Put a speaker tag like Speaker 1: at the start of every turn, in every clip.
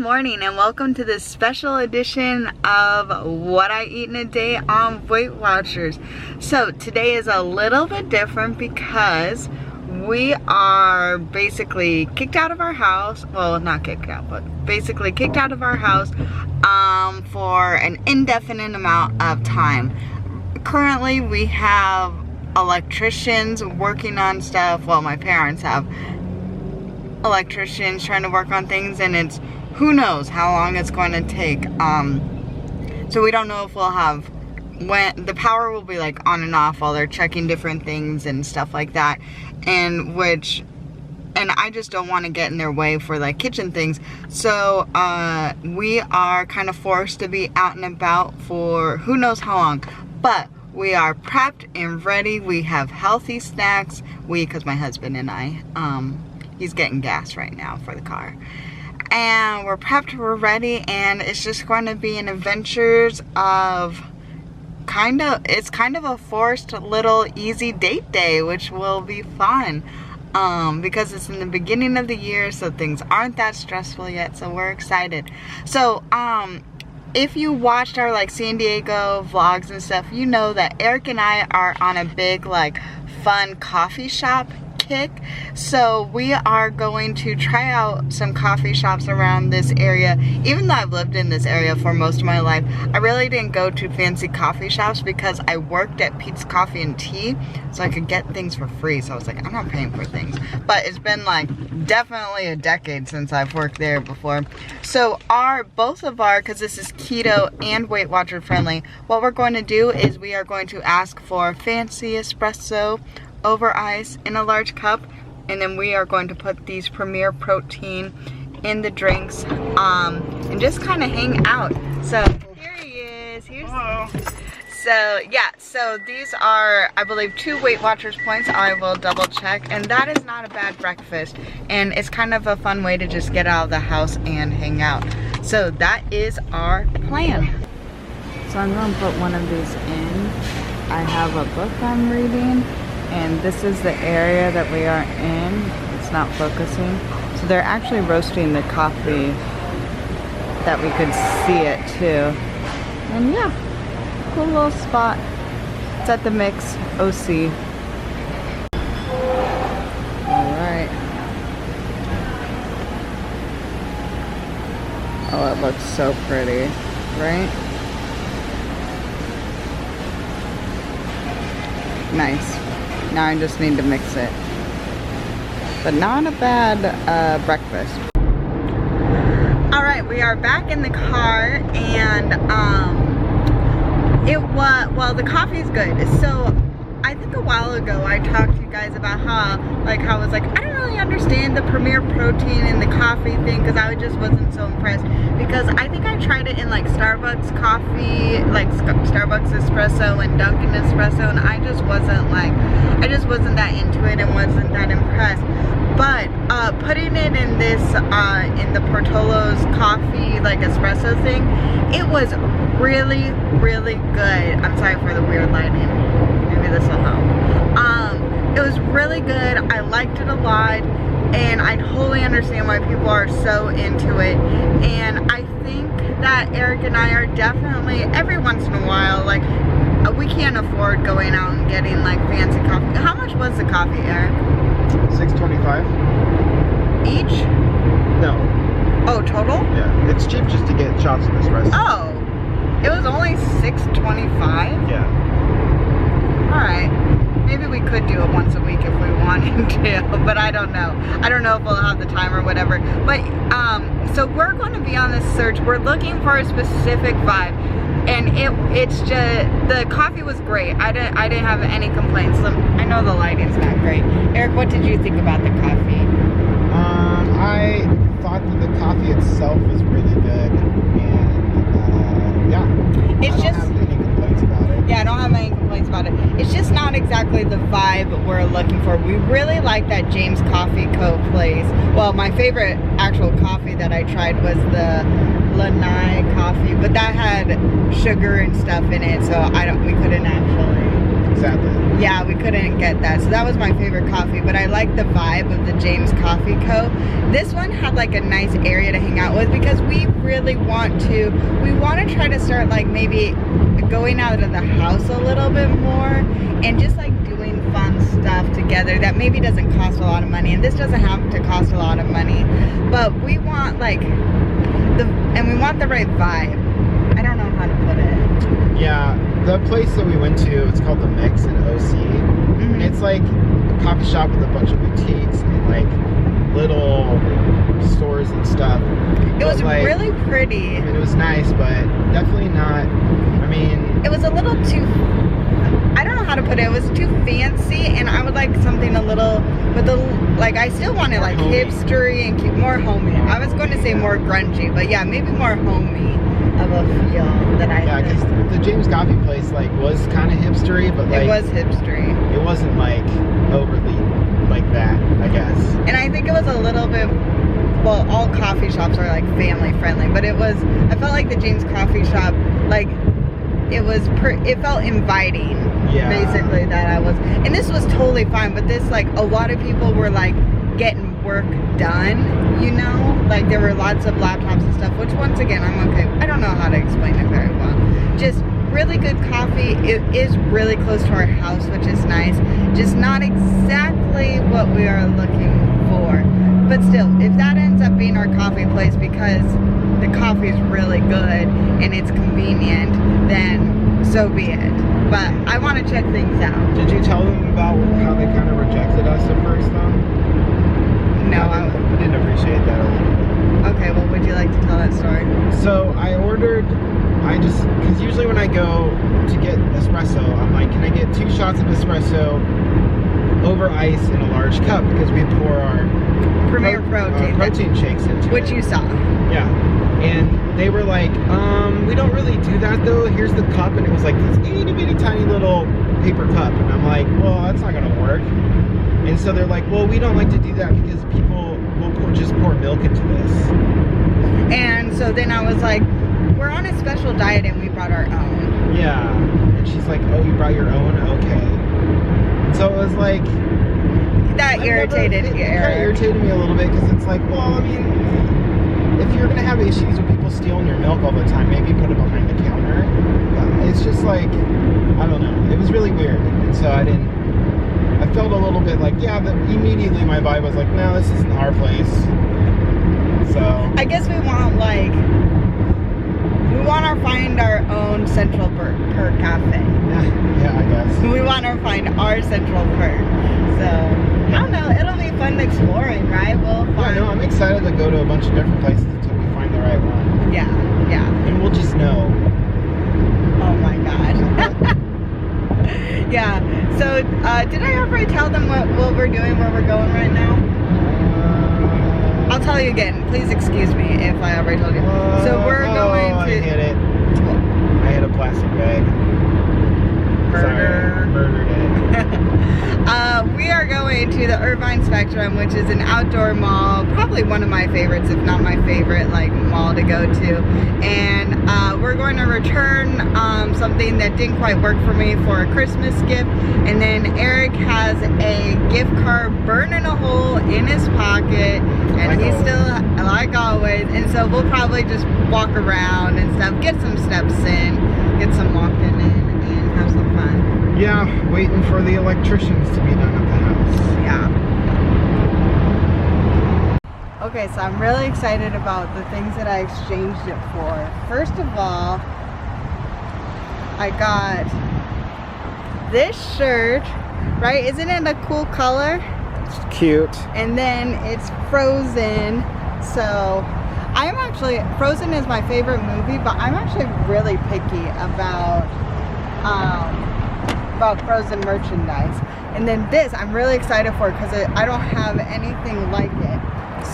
Speaker 1: morning and welcome to this special edition of What I Eat in a Day on Weight Watchers. So today is a little bit different because we are basically kicked out of our house. Well, not kicked out, but basically kicked out of our house for an indefinite amount of time. Currently we have electricians working on stuff. Well, my parents have electricians trying to work on things, and it's who knows how long it's going to take. So we don't know if we'll have, when the power will be like on and off while they're checking different things and stuff like that, and I just don't want to get in their way for like kitchen things. So we are kind of forced to be out and about for who knows how long, but we are prepped and ready. We have healthy snacks. Because my husband and I, he's getting gas right now for the car. And we're prepped, we're ready, and it's just going to be an adventures of it's kind of a forced little easy date day, which will be fun. Because it's in the beginning of the year, so things aren't that stressful yet, so we're excited. So, if you watched our like San Diego vlogs and stuff, you know that Eric and I are on a big like fun coffee shop kick. So we are going to try out some coffee shops around this area. Even though I've lived in this area for most of my life, I really didn't go to fancy coffee shops because I worked at Pete's Coffee and Tea, so I could get things for free. So I was like, I'm not paying for things. But it's been like definitely a decade since I've worked there before. So because this is keto and Weight Watcher friendly, what we're going to do is we are going to ask for fancy espresso over ice in a large cup, and then we are going to put these Premier Protein in the drinks and just kind of hang out. So here he is. Hello. So yeah, so these are, I believe, 2 Weight Watchers points. I will double check, and that is not a bad breakfast, and it's kind of a fun way to just get out of the house and hang out. So that is our plan. So I'm going to put one of these in. I have a book I'm reading, and this is the area that we are in. It's not focusing. So they're actually roasting the coffee that we could see it too. And yeah, cool little spot. It's at the Mix OC. Alright. Oh, it looks so pretty, right? Nice. Now I just need to mix it. But not a bad breakfast. Alright, we are back in the car, and well, the coffee is good. So I think a while ago I talked to you guys about how I was like, I don't really understand the Premier Protein and the coffee thing, because I just wasn't so impressed, because I think I tried it in like Starbucks coffee, like Starbucks espresso and Dunkin' espresso, and I just wasn't that into it and wasn't that impressed. But putting it in this in the Portolo's coffee like espresso thing, it was really, really good. I'm sorry for the weird lighting. Maybe this will help. It was really good. I liked it a lot, and I totally understand why people are so into it. And I think that Eric and I are definitely, every once in a while, like, we can't afford going out and getting like fancy coffee. How much was the coffee, Eric?
Speaker 2: $6.25
Speaker 1: each?
Speaker 2: No.
Speaker 1: Oh, total?
Speaker 2: Yeah, it's cheap just to get shots of espresso.
Speaker 1: Oh, it was only $6.25?
Speaker 2: Yeah.
Speaker 1: Alright, maybe we could do it once a week if we wanted to, but I don't know. I don't know if we'll have the time or whatever. But, so we're going to be on this search. We're looking for a specific vibe, and it's just, the coffee was great. I didn't have any complaints. I know the lighting's not great. Eric, what did you think about the coffee?
Speaker 2: I thought that the coffee itself was really good, and yeah,
Speaker 1: It's
Speaker 2: I don't have any complaints about it.
Speaker 1: Yeah, I don't have any complaints about it. It's just not exactly the vibe we're looking for. We really like that James Coffee Co. place. Well, my favorite actual coffee that I tried was the Lanai coffee, but that had sugar and stuff in it, so we couldn't actually
Speaker 2: Sadly.
Speaker 1: Yeah, we couldn't get that. So that was my favorite coffee, but I like the vibe of the James Coffee Co. This one had like a nice area to hang out with because we really want to try to start like maybe going out of the house a little bit more and just like doing fun stuff together that maybe doesn't cost a lot of money. And this doesn't have to cost a lot of money, but we want like we want the right vibe. I don't know how to put it.
Speaker 2: Yeah, the place that we went to, it's called The Mix in OC.
Speaker 1: Mm-hmm.
Speaker 2: And it's like a coffee shop with a bunch of boutiques and like little stores and stuff.
Speaker 1: It was
Speaker 2: like,
Speaker 1: really pretty.
Speaker 2: I mean, it was nice, but definitely not, I mean...
Speaker 1: It was a little too, I don't know how to put it. It was too fancy, and I would like something a little, with the, like, I still wanted like
Speaker 2: homey.
Speaker 1: hipstery and more homey. I was going to say more grungy, but yeah, maybe more homey of a feel that I
Speaker 2: Yeah, because the James Coffee place, like, was kind of hipstery, but like...
Speaker 1: It was hipstery.
Speaker 2: It wasn't like overly like that, I guess.
Speaker 1: And I think it was a little bit, well, all coffee shops are like family friendly, but it was, I felt like the James Coffee Shop, like, it felt inviting.
Speaker 2: Yeah.
Speaker 1: Basically, that I was, and this was totally fine, but this, like, a lot of people were like getting work done, you know, like there were lots of laptops and stuff, which once again, I'm okay. I don't know how to explain it very well. Just really good coffee. It is really close to our house, which is nice. Just not exactly what we are looking for. But still, if that ends up being our coffee place because the coffee is really good and it's convenient, then so be it. But I want to check things out.
Speaker 2: Did you tell them about how they kind of rejected us at first, though?
Speaker 1: No,
Speaker 2: I didn't appreciate that a little bit.
Speaker 1: Okay, well, would you like to tell that story?
Speaker 2: So because usually when I go to get espresso, I'm like, can I get 2 shots of espresso over ice in a large cup? Because we pour our
Speaker 1: Premier
Speaker 2: protein shakes into
Speaker 1: which
Speaker 2: it.
Speaker 1: you saw.
Speaker 2: Yeah. And they were like, we don't really do that though. Here's the cup. And it was like this itty bitty tiny little paper cup. And I'm like, well, that's not going to work. And so they're like, well, we don't like to do that because people will just pour milk into this.
Speaker 1: And so then I was like, we're on a special diet and we brought our own.
Speaker 2: Yeah. And she's like, oh, you brought your own? Okay. And so it was like...
Speaker 1: That irritated you,
Speaker 2: It kind of irritated me a little bit because it's like, well, I mean, if you're going to have issues with people stealing your milk all the time, maybe put it behind the counter. It's just like, I don't know. It was really weird. And so I felt a little bit like, yeah, but immediately my vibe was like, no, this isn't our place. So
Speaker 1: I guess we want to find our own Central Perk cafe.
Speaker 2: Yeah, I guess.
Speaker 1: We want to find our Central Perk. So I don't know, it'll be fun exploring, right? We'll find...
Speaker 2: Yeah, no, I'm excited to go to a bunch of different places until we find the right one.
Speaker 1: Yeah.
Speaker 2: And we'll just know.
Speaker 1: Oh my god. Yeah. So did I already tell them what we're doing, where we're going right now? I'll tell you again. Please excuse me if I already told you. So we're going to...
Speaker 2: I hit it. I hit a plastic bag.
Speaker 1: Burger.
Speaker 2: Sorry, murdered it.
Speaker 1: We are going to the Irvine Spectrum, which is an outdoor mall, probably one of my favorites, if not my favorite, like, mall to go to. And we're going to return something that didn't quite work for me for a Christmas gift. And then Eric has a gift card burning a hole in his pocket, and
Speaker 2: like
Speaker 1: he's
Speaker 2: always.
Speaker 1: still, like always. And so we'll probably just walk around and stuff, get some steps in, get some walking in, and have some fun.
Speaker 2: Yeah, waiting for the electricians to be done at the house.
Speaker 1: Yeah. Okay, so I'm really excited about the things that I exchanged it for. First of all, I got this shirt, right? Isn't it a cool color?
Speaker 2: It's cute.
Speaker 1: And then it's Frozen. So I'm actually, Frozen is my favorite movie, but I'm actually really picky about Frozen merchandise. And then this I'm really excited for because I don't have anything like it.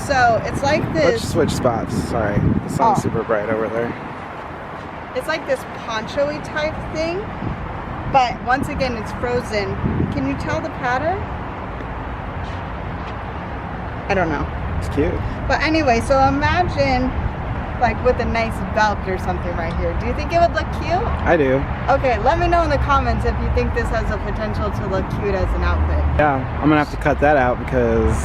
Speaker 1: So it's like this.
Speaker 2: Let's switch spots. Sorry, the sun's super bright over there.
Speaker 1: It's like this poncho-y type thing, but once again it's Frozen. Can you tell the pattern? I don't know.
Speaker 2: It's cute.
Speaker 1: But anyway, so imagine like with a nice belt or something right here. Do you think it would look cute?
Speaker 2: I do.
Speaker 1: Okay, let me know in the comments if you think this has the potential to look cute as an outfit.
Speaker 2: Yeah, I'm gonna have to cut that out because...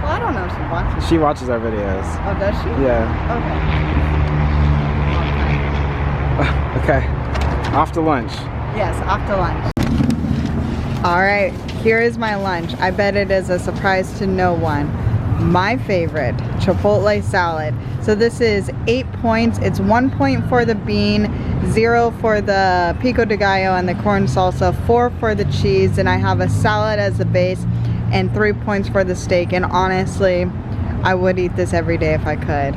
Speaker 1: Well, I don't know if she watches.
Speaker 2: She watches our videos.
Speaker 1: Oh, does she?
Speaker 2: Yeah.
Speaker 1: Okay.
Speaker 2: Okay. Off to lunch.
Speaker 1: Yes, off to lunch. All right, here is my lunch. I bet it is a surprise to no one. My favorite, Chipotle salad. So this is 8 points. It's 1 point for the bean, 0 for the pico de gallo and the corn salsa, 4 for the cheese, and I have a salad as the base, and 3 points for the steak. And honestly, I would eat this every day if I could.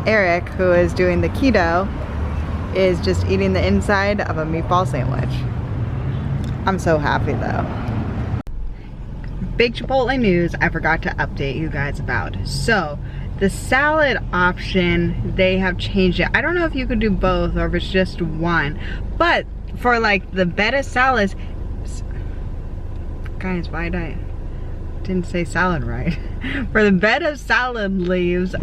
Speaker 1: Eric, who is doing the keto, is just eating the inside of a meatball sandwich. I'm so happy though. Big Chipotle news I forgot to update you guys about. So the salad option, they have changed it. I don't know if you could do both or if it's just one, but for like the betta salads, guys, why didn't say salad right? For the bed of salad leaves,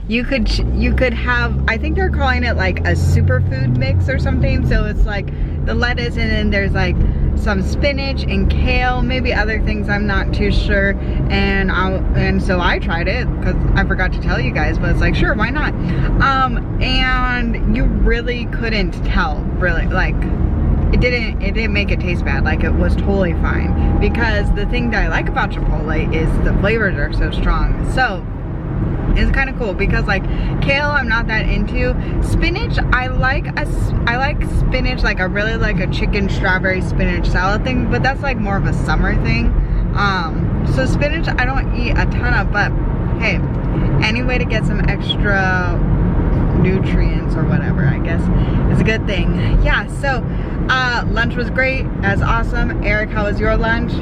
Speaker 1: you could have, I think they're calling it like a superfood mix or something. So it's like the lettuce and then there's like some spinach and kale, maybe other things, I'm not too sure. And so I tried it because I forgot to tell you guys, but it's like, sure, why not? And you really couldn't tell, really, like it didn't make it taste bad. Like, it was totally fine, because the thing that I like about Chipotle is the flavors are so strong. So it's kind of cool because like kale I'm not that into. Spinach, I like spinach, like I really like a chicken strawberry spinach salad thing, but that's like more of a summer thing. So spinach I don't eat a ton of, but hey, any way to get some extra nutrients or whatever, I guess is a good thing. Yeah, so lunch was great, as awesome. Eric, how was your lunch?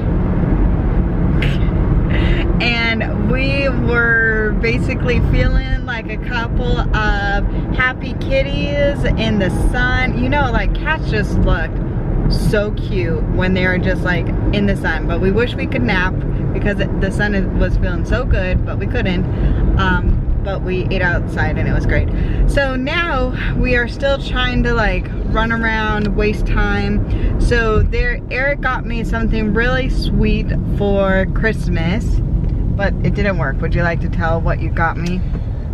Speaker 1: And we were basically feeling like a couple of happy kitties in the sun. You know, like cats just look so cute when they're just like in the sun, but we wish we could nap because the sun was feeling so good, but we couldn't. But we ate outside and it was great. So now we are still trying to like run around, waste time. So Eric got me something really sweet for Christmas, but it didn't work. Would you like to tell what you got me?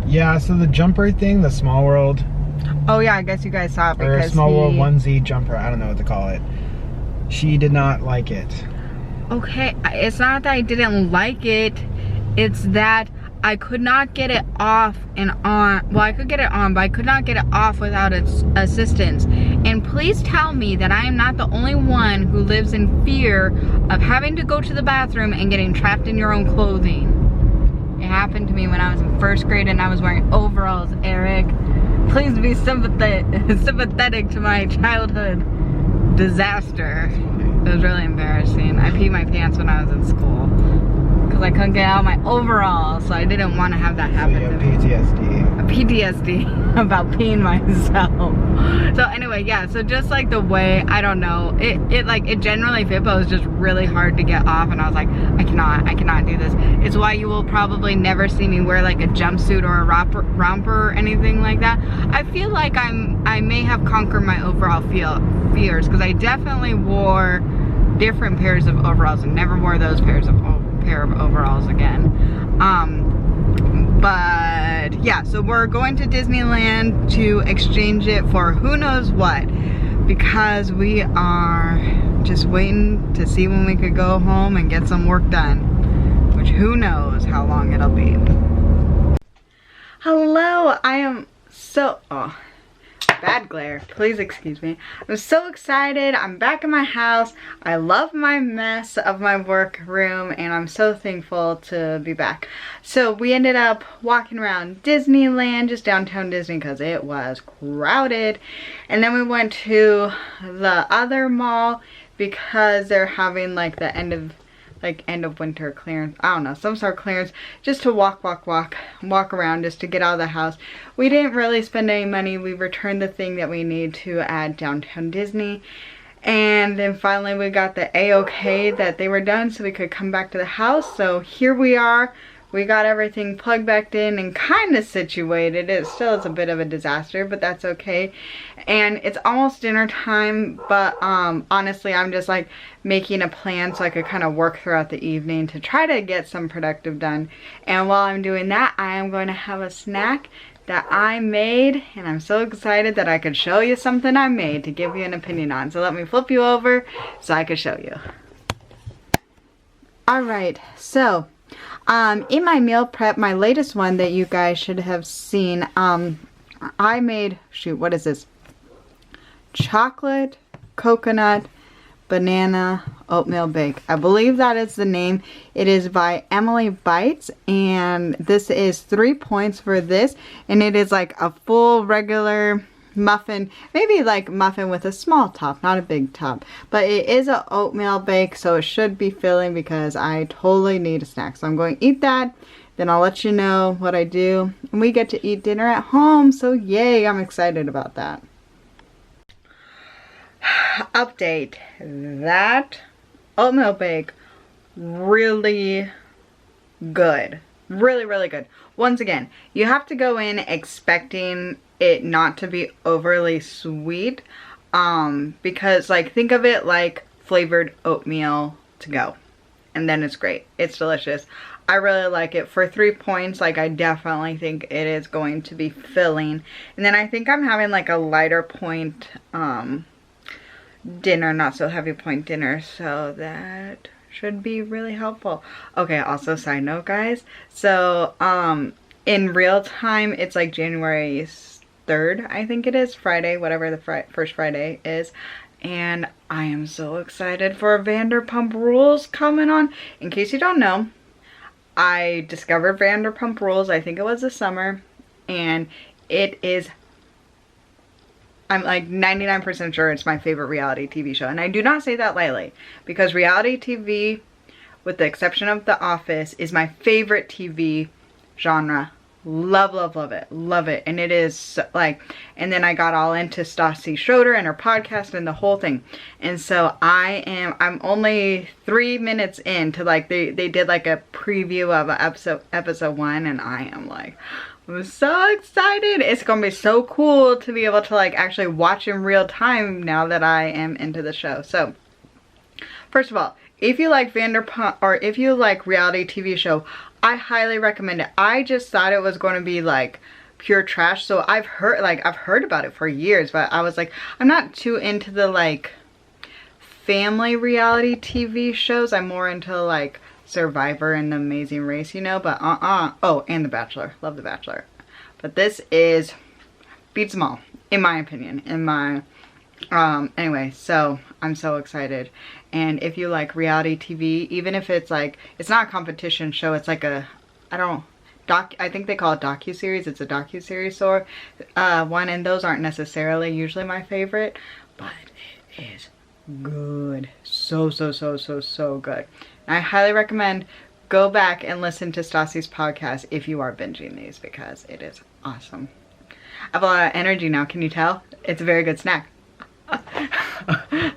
Speaker 2: Yeah, so the jumper thing, the Small World.
Speaker 1: Oh yeah, I guess you guys saw it because
Speaker 2: or Small World onesie jumper, I don't know what to call it. She did not like it.
Speaker 1: Okay, it's not that I didn't like it, it's that I could not get it off and on. Well, I could get it on, but I could not get it off without its assistance. And please tell me that I am not the only one who lives in fear of having to go to the bathroom and getting trapped in your own clothing. It happened to me when I was in first grade and I was wearing overalls, Eric. Please be sympathetic to my childhood disaster. It was really embarrassing. I peed my pants when I was in school because I couldn't get out of my overalls, so I didn't want to have that happen to me.
Speaker 2: PTSD.
Speaker 1: A PTSD about peeing myself. So anyway, yeah, so just like the way, I don't know, it generally fit, but it was just really hard to get off, and I was like, I cannot do this. It's why you will probably never see me wear like a jumpsuit or a romper or anything like that. I feel like I may have conquered my overall fears, because I definitely wore different pairs of overalls and never wore those pair of overalls again. But yeah, so we're going to Disneyland to exchange it for who knows what, because we are just waiting to see when we could go home and get some work done, which who knows how long it'll be. Hello, I am so, bad glare, please excuse me. I'm so excited. I'm back in my house. I love my mess of my work room and I'm so thankful to be back. So we ended up walking around Disneyland, just downtown Disney, because it was crowded. And then we went to the other mall because they're having like the end of winter clearance, I don't know, some sort of clearance, just to walk around, just to get out of the house. We didn't really spend any money. We returned the thing that we need to at downtown Disney, and then finally we got the A-OK that they were done so we could come back to the house. So here we are, we got everything plugged back in and kind of situated. It still is a bit of a disaster, but that's okay. And it's almost dinner time, but honestly, I'm just like making a plan so I could kind of work throughout the evening to try to get some productive done. And while I'm doing that, I am going to have a snack that I made, and I'm so excited that I could show you something I made to give you an opinion on. So let me flip you over so I could show you. Alright, so in my meal prep, my latest one that you guys should have seen, I made, shoot, what is this? Chocolate, coconut, banana, oatmeal bake. I believe that is the name. It is by Emily Bites, and this is 3 points for this, and it is like a full regular muffin, maybe like muffin with a small top, not a big top, but it is an oatmeal bake, so it should be filling because I totally need a snack. So I'm going to eat that, then I'll let you know what I do, and we get to eat dinner at home, so yay, I'm excited about that. Update, that oatmeal bake, really good, really good. Once again, you have to go in expecting it not to be overly sweet, because like think of it like flavored oatmeal to go, and then it's great. It's delicious. I really like it. For 3 points, like I definitely think it is going to be filling. And then I think I'm having like a lighter point dinner, not so heavy point dinner, so that should be really helpful. Okay, also side note guys, so in real time it's like January 3rd, I think it is, Friday, whatever the first Friday is, and I am so excited for Vanderpump Rules coming on. In case you don't know, I discovered Vanderpump Rules, I think it was this summer, and it is, I'm like 99% sure it's my favorite reality TV show. And I do not say that lightly, because reality TV, with the exception of The Office, is my favorite TV genre. Love it, love it. And it is like, and then I got all into Stassi Schroeder and her podcast and the whole thing. And so I'm only 3 minutes into, like, they did like a preview of episode 1, and I am like, I'm so excited. It's gonna be so cool to be able to like actually watch in real time now that I am into the show. So first of all, if you like Vanderpump, or if you like reality TV show, I highly recommend it. I just thought it was going to be like pure trash. So I've heard about it for years, but I was like, I'm not too into the like family reality TV shows. I'm more into like Survivor and The Amazing Race, you know, but oh, and The Bachelor. Love The Bachelor. But this is, beats them all, in my opinion, anyway, so I'm so excited. And if you like reality TV, even if it's like, it's not a competition show, it's like a, I think they call it docuseries. It's a docuseries or one, and those aren't necessarily usually my favorite, but it is good. So good. I highly recommend go back and listen to Stassi's podcast if you are binging these, because it is awesome. I have a lot of energy now, can you tell? It's a very good snack.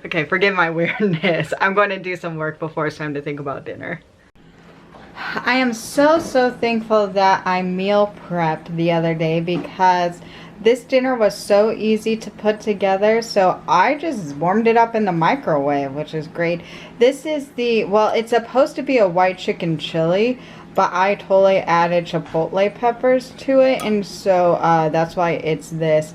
Speaker 1: Okay, forgive my weirdness. I'm going to do some work before it's time to think about dinner. I am so thankful that I meal prepped the other day, because this dinner was so easy to put together, so I just warmed it up in the microwave, which is great. This is the, well, it's supposed to be a white chicken chili, but I totally added chipotle peppers to it, and so that's why it's this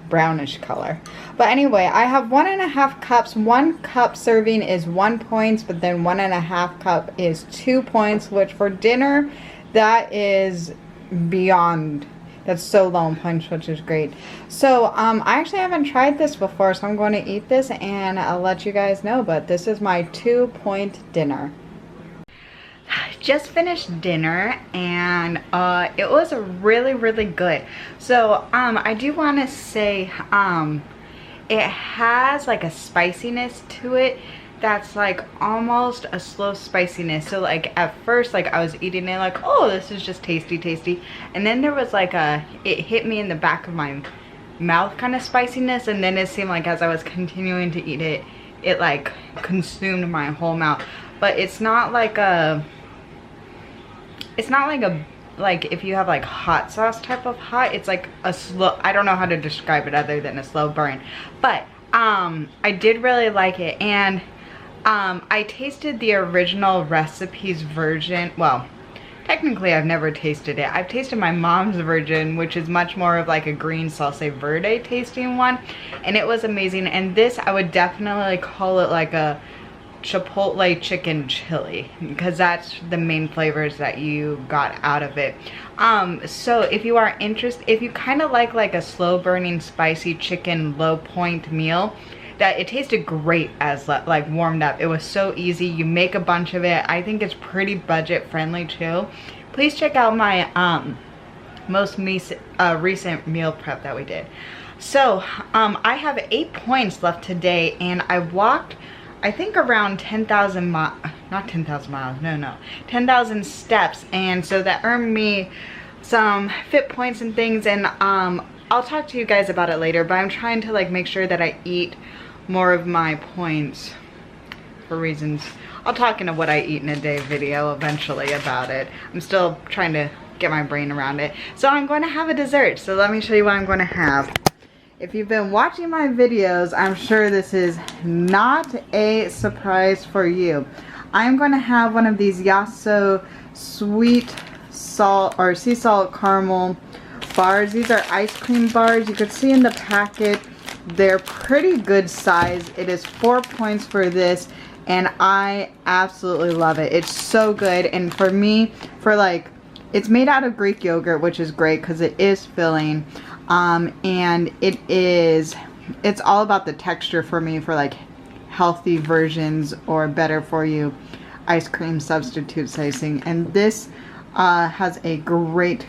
Speaker 1: brownish color. But anyway, I have 1.5 cups. 1 cup serving is 1 point, but then 1.5 cup is 2 points, which for dinner, that is beyond. That's so low in points, which is great. So I actually haven't tried this before, so I'm going to eat this and I'll let you guys know. But this is my 2-point dinner. Just finished dinner, and it was really good. So I do want to say it has like a spiciness to it that's like almost a slow spiciness. So like at first, like I was eating it like, oh, this is just tasty, and then there was like it hit me in the back of my mouth kind of spiciness, and then it seemed like as I was continuing to eat it, it like consumed my whole mouth. But it's not like a it's not like a, like if you have like hot sauce type of hot, it's like a slow, I don't know how to describe it other than a slow burn. But I did really like it. And I tasted the original recipes version. Well, technically I've never tasted it. I've tasted my mom's version, which is much more of like a green salsa verde tasting one, and it was amazing. And this, I would definitely call it like a chipotle chicken chili, because that's the main flavors that you got out of it. So if you are interested, if you kind of like a slow burning spicy chicken low point meal, that it tasted great as like warmed up. It was so easy. You make a bunch of it. I think it's pretty budget friendly too. Please check out my most recent meal prep that we did. So I have 8 points left today, and I walked, I think, around 10,000 miles, not 10,000 miles, no, 10,000 steps. And so that earned me some fit points and things, and I'll talk to you guys about it later, but I'm trying to like make sure that I eat more of my points for reasons. I'll talk in a what I eat in a day video eventually about it. I'm still trying to get my brain around it. So I'm going to have a dessert. So let me show you what I'm going to have. If you've been watching my videos, I'm sure this is not a surprise for you. I'm going to have one of these Yasso sweet salt or sea salt caramel bars. These are ice cream bars. You could see in the packet, they're pretty good size. It is 4 points for this, and I absolutely love it. It's so good. And for me, for like, it's made out of Greek yogurt, which is great because it is filling. And it's all about the texture for me for like healthy versions or better for you ice cream substitute slicing. And this has a great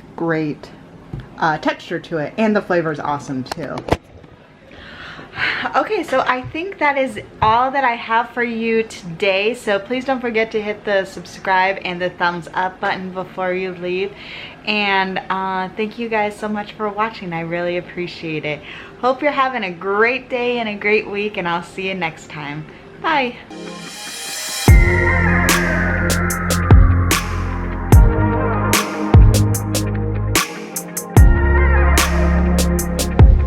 Speaker 1: texture to it, and the flavor is awesome too. Okay, so I think that is all that I have for you today. So please don't forget to hit the subscribe and the thumbs up button before you leave. And thank you guys so much for watching. I really appreciate it. Hope you're having a great day and a great week, and I'll see you next time. Bye.